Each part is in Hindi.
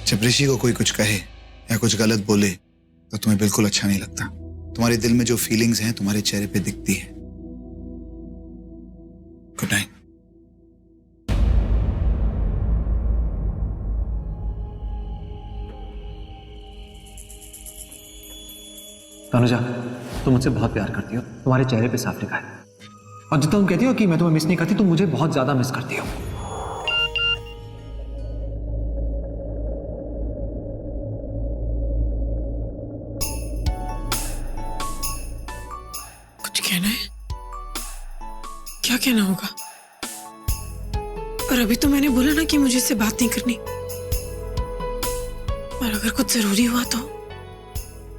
जब ऋषि को कोई कुछ कहे या कुछ गलत बोले तो तुम्हें बिल्कुल अच्छा नहीं लगता। तुम्हारे दिल में जो फीलिंग्स हैं तुम्हारे चेहरे पे दिखती है। Good night. तनुजा, तुम मुझसे बहुत प्यार करती हो, तुम्हारे चेहरे पे साफ लिखा है। और जितना तुम कहती हो कि मैं तुम्हें मिस नहीं करती, तुम मुझे बहुत ज्यादा मिस करती हो। कुछ कहना है? क्या कहना होगा? और अभी तो मैंने बोला ना कि मुझे इससे बात नहीं करनी। और अगर कुछ जरूरी हुआ तो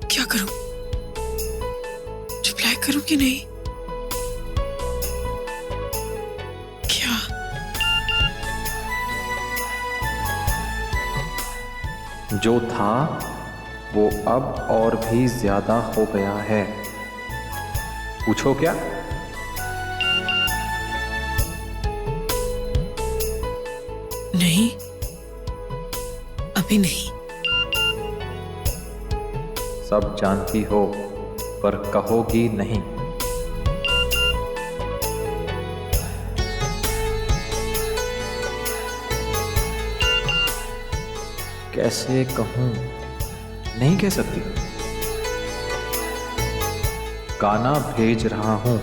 क्या करूं? रिप्लाई करूं कि नहीं? क्या? जो था वो अब और भी ज्यादा हो गया है। पूछो क्या? नहीं, अभी नहीं। सब जानती हो पर कहोगी नहीं। कैसे कहूं? नहीं कह सकती। गाना भेज रहा हूं,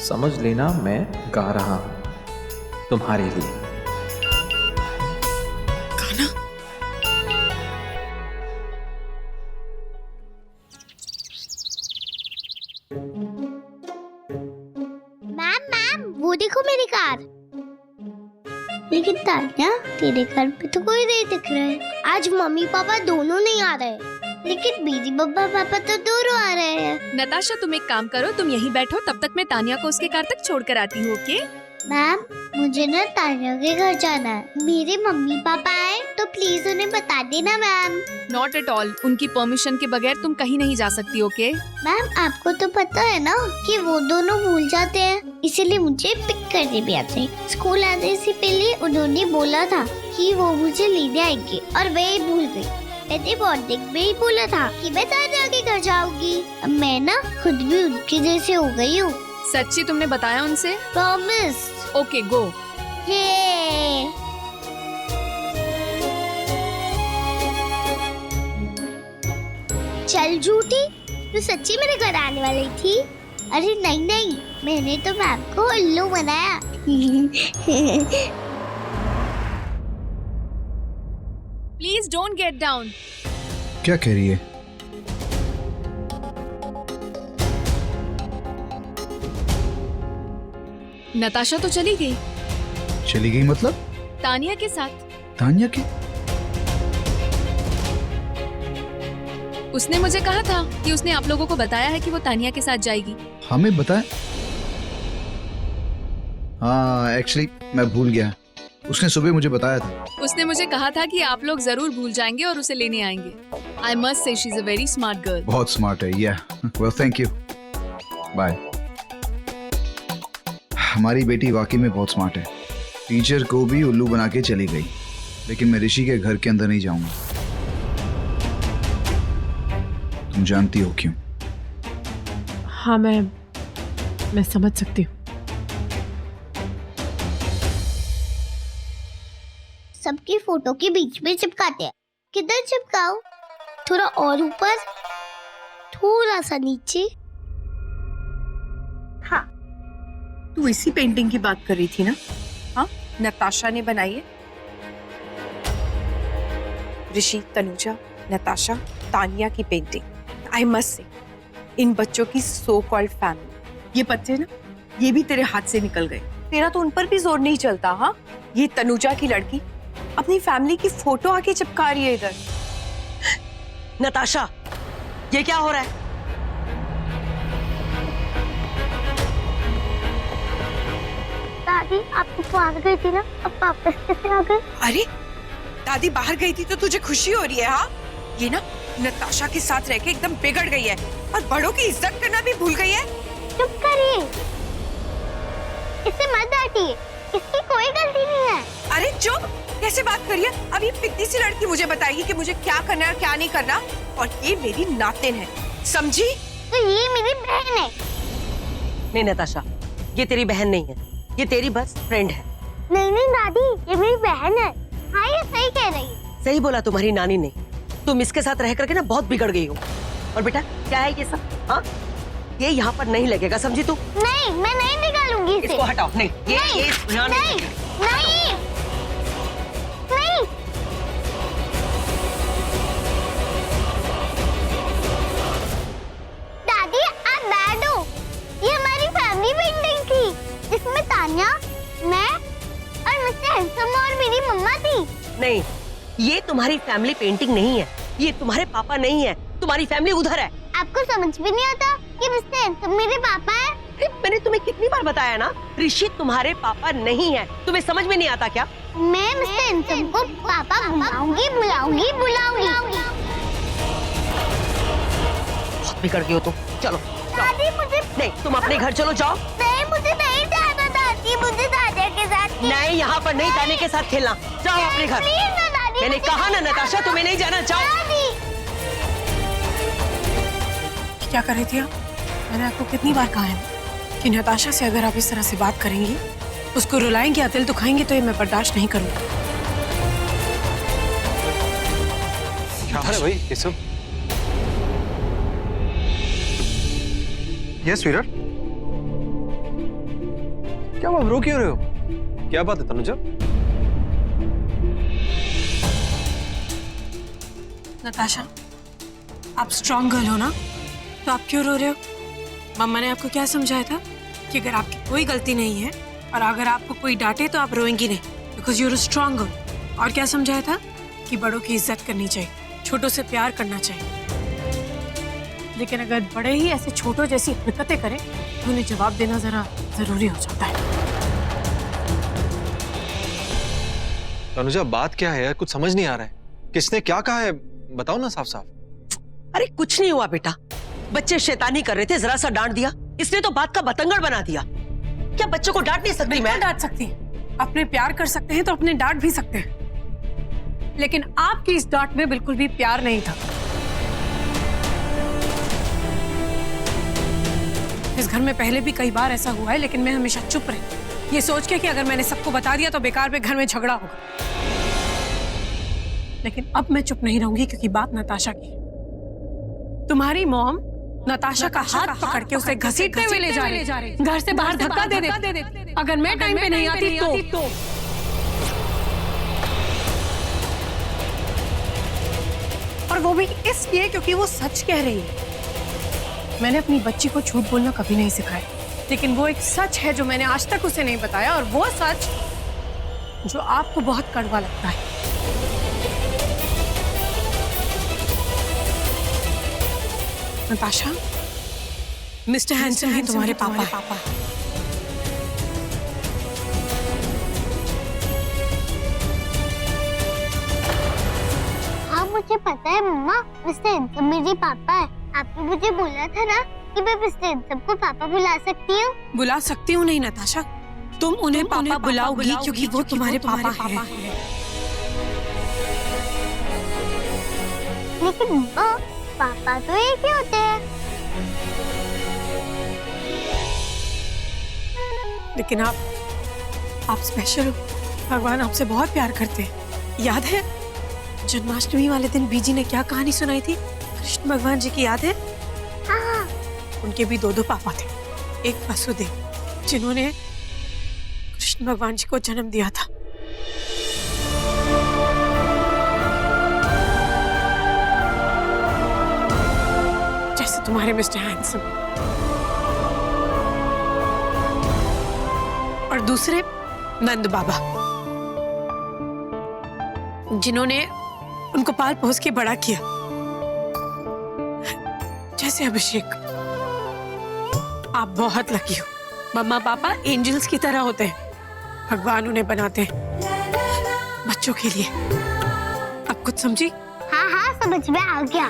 समझ लेना मैं गा रहा हूं तुम्हारे लिए। गाना? मैम वो देखो मेरी कार। लेकिन तान्या, तेरे घर पे तो कोई नहीं दिख रहा है। आज मम्मी पापा दोनों नहीं आ रहे, लेकिन मेरी मम्मा पापा तो दोनों आ रहे हैं। नताशा, तुम एक काम करो, तुम यहीं बैठो, तब तक मैं तानिया को उसके कार तक छोड़ कर आती हूँ। ओके? मैम, मुझे ना तान्या के घर जाना है। मेरे मम्मी पापा आए तो प्लीज उन्हें बता देना मैम। नॉट एट ऑल, उनकी परमिशन के बगैर तुम कहीं नहीं जा सकती। ओके? मैम, आपको तो पता है ना कि वो दोनों भूल जाते हैं, इसीलिए मुझे पिक करने भी आते हैं। स्कूल आने से पहले उन्होंने बोला था कि वो मुझे लेने आएंगे और मैं भूल गई। मैंने मॉर्निंग में ही बोला था कि मैं तान्या के घर जाऊंगी। अब मैं ना खुद भी उनके जैसे हो गई हूँ। सच्ची तुमने बताया उनसे? प्रॉमिस। ओके, गो। ये चल झूठी, तू सच्ची मेरे घर आने वाली थी? अरे नहीं नहीं, मैंने तो मैम को उल्लू बनाया। Please don't get down. क्या कह रही है? नताशा तो चली गई। चली गई मतलब? तानिया के साथ। तान्या की? उसने मुझे कहा था कि उसने आप लोगों को बताया है कि वो तानिया के साथ जाएगी। हमें बताया? हाँ, एक्चुअली मैं भूल गया। उसने सुबह मुझे बताया था। उसने मुझे कहा था कि आप लोग जरूर भूल जाएंगे और उसे लेने आएंगे। I must say she is a very smart girl. बहुत स्मार्ट है। या वेल, थैंक यू, बाय। हमारी बेटी वाकई में बहुत स्मार्ट है। टीचर को भी उल्लू बना के चली गई, लेकिन मैं ऋषि के घर के अंदर नहीं जाऊंगा। तुम जानती हो क्यों? हाँ, मैं समझ सकती हूँ। सबकी फोटो के बीच में चिपकाते हैं। किधर चिपकाऊं? थोड़ा और ऊपर, थोड़ा सा नीचे। हाँ, तू इसी पेंटिंग की बात कर रही थी ना? हाँ, नताशा ने बनाई है। ऋषि, तनुजा, नताशा, तानिया की पेंटिंग। आई मस्ट से, इन बच्चों की सो कॉल्ड फैमिली, ये बच्चे ना, ये भी तेरे हाथ से निकल गए। तेरा तो उन पर भी जोर नहीं चलता। हाँ, ये तनुजा की लड़की अपनी फैमिली की फोटो आके चिपका रही है इधर। नताशा, ये क्या हो रहा है? दादी, आप तो बाहर गई थी ना, अब वापस कैसे आ गए? अरे, दादी बाहर गई थी तो तुझे खुशी हो रही है? हाँ, ये ना नताशा के साथ रह के एकदम बिगड़ गई है और बड़ों की इज्जत करना भी भूल गई है। चुप करिए, इसे मत डांटिए, इसकी कोई गलती नहीं है। अरे अरे चुप, कैसे बात करिए? अब ये पिद्दी सी लड़की मुझे बताएगी कि मुझे क्या करना है और क्या नहीं करना, और ये मेरी नातिन है, समझी? तो ये मेरी बहन है। नहीं नताशा, ये तेरी बहन नहीं है, ये तेरी बस फ्रेंड है। नहीं दादी, ये मेरी बहन है। हाँ, ये सही कह रही है। सही बोला तुम्हारी नानी ने। तुम इसके साथ रह करके ना बहुत बिगड़ गई हो। और बेटा क्या है ये सब? हाँ, ये यहाँ पर नहीं लगेगा, समझी तू? नहीं, मैं नहीं निकालूंगी इसे। इसको हटाओ। नहीं, ये यहाँ नहीं, नहीं, नहीं। दादी आप बैड हो। ये हमारी फैमिली पेंटिंग थी, जिसमें तान्या, मैं और मिस्टर हैंडसम और मेरी मम्मा थी। नहीं, ये तुम्हारी फैमिली पेंटिंग नहीं है, ये तुम्हारे पापा नहीं है, तुम्हारी फैमिली उधर है। आपको समझ भी नहीं आता कि मिस्टर हैंडसम मेरे पापा है? मैंने तुम्हें कितनी बार बताया ना, ऋषि तुम्हारे पापा नहीं है, तुम्हें समझ में नहीं आता क्या? मैं मिस्टर हैंडसम को पापा बुलाऊंगी, बुलाऊंगी, बुलाऊंगी। बहुत बिगड़ गई हो तुम। चलो दादी मुझे नहीं, तुम अपने घर चलो, जाओ। नहीं, मुझे नहीं जाना दादी, मुझे दादा के साथ। नहीं, यहाँ पर नहीं ताने के साथ खेलना, जाओ अपने घर। प्लीज ना दादी, मैंने मुझे कहा ना नताशा, तुम्हें नहीं जाना, जाओ। दादी। क्या कर रही थी आप? मैंने आपको कितनी बार कहा है कि नताशा से अगर आप इस तरह से बात करेंगी, उसको रुलाएंगे या दिल दुखाएंगे, तो ये मैं बर्दाश्त नहीं करूंगी। क्या है भाई ये सब? यस वीरर, क्या आप रो क्यों रहे हो? क्या बात है तनुजा? नताशा, आप स्ट्रॉन्ग गर्ल हो ना, तो आप क्यों रो रहे हो? मम्मा ने आपको क्या समझाया था कि अगर आपकी कोई गलती नहीं है और अगर आपको कोई डांटे तो आप रोएंगी नहीं, बिकॉज यूर स्ट्रॉन्ग गर्ल। और क्या समझाया था कि बड़ों की इज्जत करनी चाहिए, छोटों से प्यार करना चाहिए। लेकिन अगर बड़े ही ऐसे छोटों जैसी हरकतें करें तो उन्हें जवाब देना जरा जरूरी हो जाता है। तनुजा बात क्या है यार, कुछ समझ नहीं आ रहा है। किसने क्या कहा है बताओ ना साफ साफ। अरे कुछ नहीं हुआ बेटा, बच्चे शैतानी कर रहे थे, जरा सा डांट दिया, इसने तो बात का बतंगड़ बना दिया। क्या बच्चों को डांट नहीं सकती मैं? डांट सकती हैं, अपने प्यार कर सकते हैं तो अपने डांट भी सकते हैं, लेकिन आपकी इस डांट में बिल्कुल भी प्यार नहीं था। इस घर में पहले भी कई बार ऐसा हुआ है, लेकिन मैं हमेशा चुप रही, ये सोच के कि अगर मैंने सबको बता दिया तो बेकार में घर में झगड़ा होगा। लेकिन अब मैं चुप नहीं रहूंगी, क्योंकि बात नताशा की है। तुम्हारी मॉम नताशा का हाथ पकड़ के उसे घसीटते हुए ले जा रहे, घर से बाहर धक्का दे दे। अगर मैं टाइम पे नहीं आती तो और वो भी इसलिए क्योंकि वो सच कह रही है। मैंने अपनी बच्ची को झूठ बोलना कभी नहीं सिखाया, लेकिन वो एक सच है जो मैंने आज तक उसे नहीं बताया, और वो सच जो आपको बहुत कड़वा लगता है। नताशा, मिस्टर हैंडसम ही तुम्हारे पापा है। हाँ मुझे पता है मम्मा, मिस्टर हैंडसम मेरे पापा है। आपने मुझे बोला था ना कि मैं मिस्टर हैंडसम को पापा बुला सकती हूँ। बुला सकती हूँ नहीं नताशा, तुम उन्हें पापा बुलाओगी क्योंकि वो तुम्हारे पापा हैं। लेकिन मम्मा, पापा तो एक ही होते हैं। लेकिन आप स्पेशल हो, भगवान आपसे बहुत प्यार करते हैं। याद है जन्माष्टमी वाले दिन बीजी ने क्या कहानी सुनाई थी कृष्ण भगवान जी की, याद है? हाँ। उनके भी दो पापा थे, एक वसुदेव जिन्होंने कृष्ण भगवान जी को जन्म दिया था। जैसे तुम्हारे मिस्टर हैंडसम, और दूसरे नंद बाबा जिन्होंने उनको पाल पोस के बड़ा किया। जैसे अभिषेक, आप बहुत लकी हो। मम्मा पापा एंजल्स की तरह होते हैं, भगवान उन्हें बनाते हैं बच्चों के लिए। अब कुछ समझी? हाँ हाँ समझ में आ गया।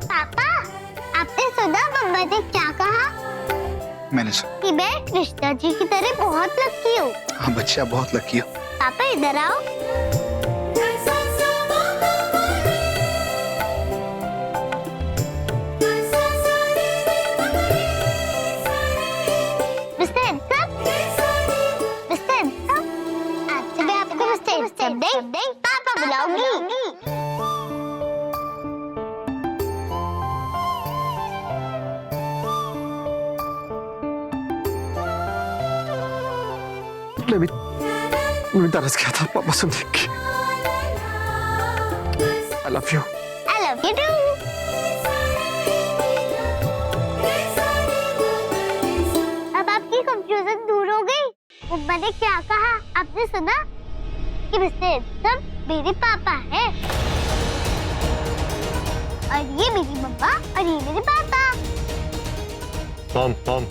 पापा, आपने सुना मम्मा ने क्या कहा? मैंने सुना। कि मैं कृष्णा जी की तरह बहुत लकी हूँ। हाँ बच्चा, बहुत लकी हो। पापा इधर आओ। मिस्टर हैंडसम, मिस्टर हैंडसम, आज मैं आपको मिस्टर हैंडसम नहीं, पापा बुलाऊंगी। मैं तरस गया था पापा से देख के। I love you. I love you too. अब आपकी कंफ्यूजन दूर हो गई। मम्मा ने क्या कहा आपने सुना? कि मिस्टर हैंडसम मेरे पापा हैं और ये मेरी मम्मा और ये मेरे पापा। मॉम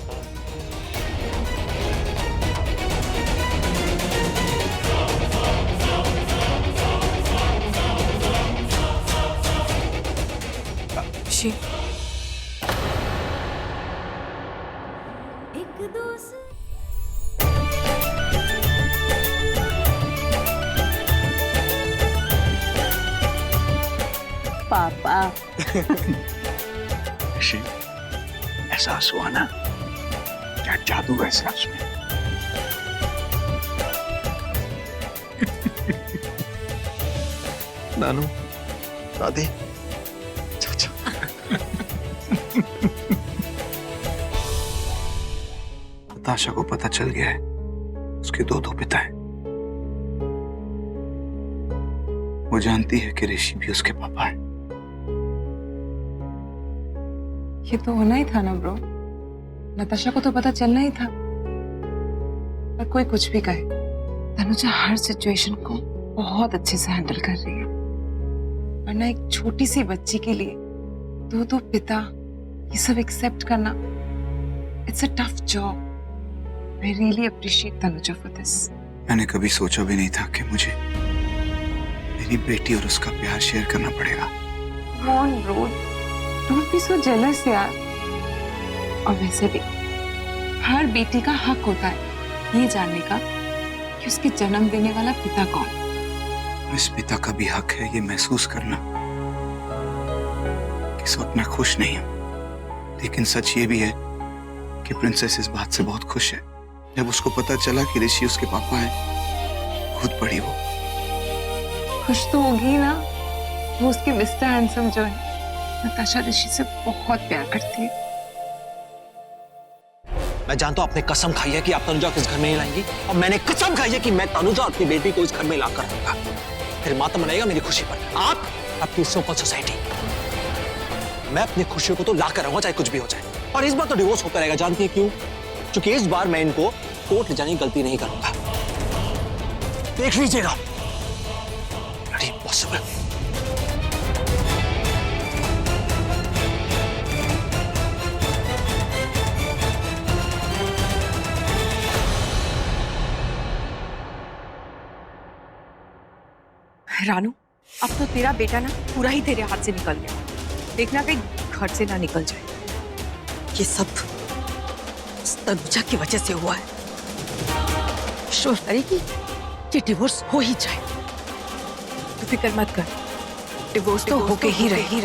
शी पापा ऋषि, एहसास हुआ ना? क्या जादू है एहसास में। नानू, दादी, चाचा। नताशा को पता चल गया है उसके दो पिता हैं। वो जानती है कि ऋषि भी उसके पापा हैं। ये तो होना ही था ना ब्रो। नताशा को तो पता चलना ही था। पर कोई कुछ भी कहे, तनुजा हर सिचुएशन को बहुत अच्छे से हैंडल कर रही है। वरना एक छोटी सी बच्ची के लिए दो पिता, ये सब एक्सेप्ट करना, it's a tough job. I really appreciate Tanuja for this. मैंने कभी सोचा भी नहीं था कि मुझे मेरी बेटी और उसका प्यार शेयर करना पड़ेगा। Come on, bro. Don't be so jealous यार। और वैसे भी हर बेटी का हक होता है ये जानने का कि उसके जन्म देने वाला पिता कौन। इस पिता का भी हक है ये महसूस करना कि इस वक्त मैं खुश नहीं हूं। लेकिन सच ये भी है कि प्रिंसेस इस बात से बहुत खुश है। जब उसको पता चला कि ऋषि उसके पापा हैं, खुद पड़ी वो। खुश तो होगी ना। वो उसके मिस्टर हैंडसम जो है, नताशा ऋषि से बहुत प्यार करती है। मैं जानता हूँ आपने कसम खाई है कि आप तनुजा को इस घर में नहीं लाएंगी, और मैंने कसम खाई है कि मैं तनुजा और अपनी बेटी को इस घर में लाकर रहूंगा। फिर मातम मनाएगा मेरी खुशी पर आप, अपनी सोकल सोसाइटी। मैं अपनी खुशियों को तो लाकर रहूंगा चाहे कुछ भी हो जाए। और इस बार तो डिवोर्स होता रहेगा। जानती है क्यों? क्योंकि इस बार मैं इनको कोर्ट ले जाने की गलती नहीं करूंगा। देख लीजिएगा। इम्पॉसिबल। रानू, अब तो तेरा बेटा ना पूरा ही तेरे हाथ से निकल गया। देखना कहीं घर से ना निकल जाए। ये सब उस तनुजा की वजह से हुआ है। ईश्वर करे कि ये डिवोर्स हो ही जाए। तू फिक्र मत कर, डिवोर्स तो होके ही रहे।